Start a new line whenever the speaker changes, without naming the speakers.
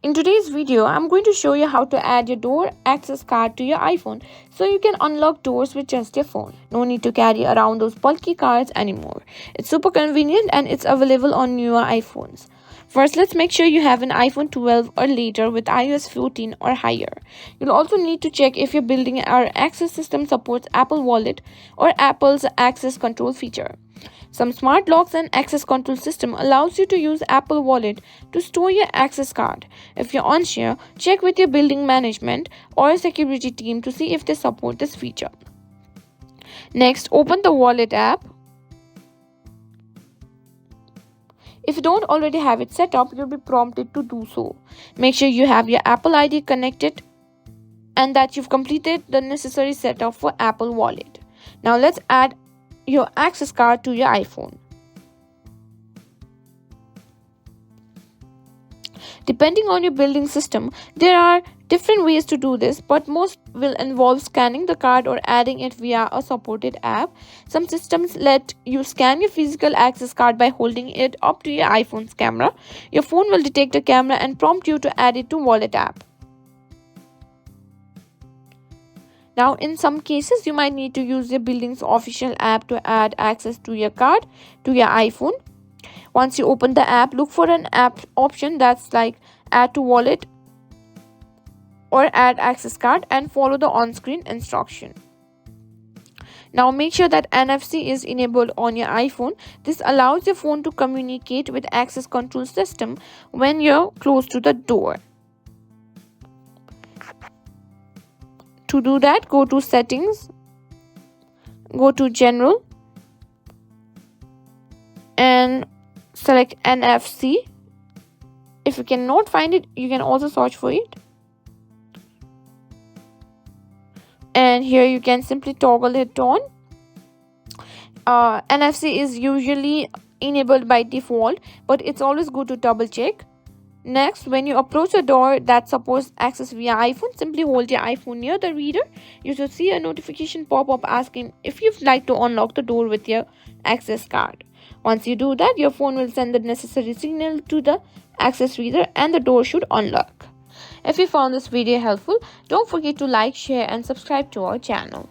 In today's video, I'm going to show you how to add your door access card to your iPhone so you can unlock doors with just your phone. No need to carry around those bulky cards anymore. It's super convenient and it's available on newer iPhones. First, let's make sure you have an iPhone 12 or later with iOS 14 or higher. You'll also need to check if your building or access system supports Apple Wallet or Apple's access control feature. Some smart locks and access control system allows you to use Apple Wallet to store your access card. If you're unsure, check with your building management or security team to see if they support this feature. Next, open the Wallet app. If you don't already have it set up, you'll be prompted to do so. Make sure you have your Apple ID connected and that you've completed the necessary setup for Apple Wallet. Now let's add your access card to your iPhone. Depending on your building system, there are different ways to do this, but most will involve scanning the card or adding it via a supported app. Some systems let you scan your physical access card by holding it up to your iPhone's camera. Your phone will detect the camera and prompt you to add it to Wallet app. Now, in some cases, you might need to use your building's official app to add access to your card to your iPhone. Once you open the app, look for an app option that's like Add to Wallet or Add Access Card and follow the on-screen instruction. Now, make sure that NFC is enabled on your iPhone. This allows your phone to communicate with access control system when you're close to the door. To do that, go to Settings, go to General, and select NFC. If you cannot find it, you can also search for it. And here you can simply toggle it on. NFC is usually enabled by default, but it's always good to double check. Next, when you approach a door that supports access via iPhone, simply hold your iPhone near the reader. You should see a notification pop up asking if you'd like to unlock the door with your access card. Once you do that, your phone will send the necessary signal to the access reader and the door should unlock. If you found this video helpful, don't forget to like, share and subscribe to our channel.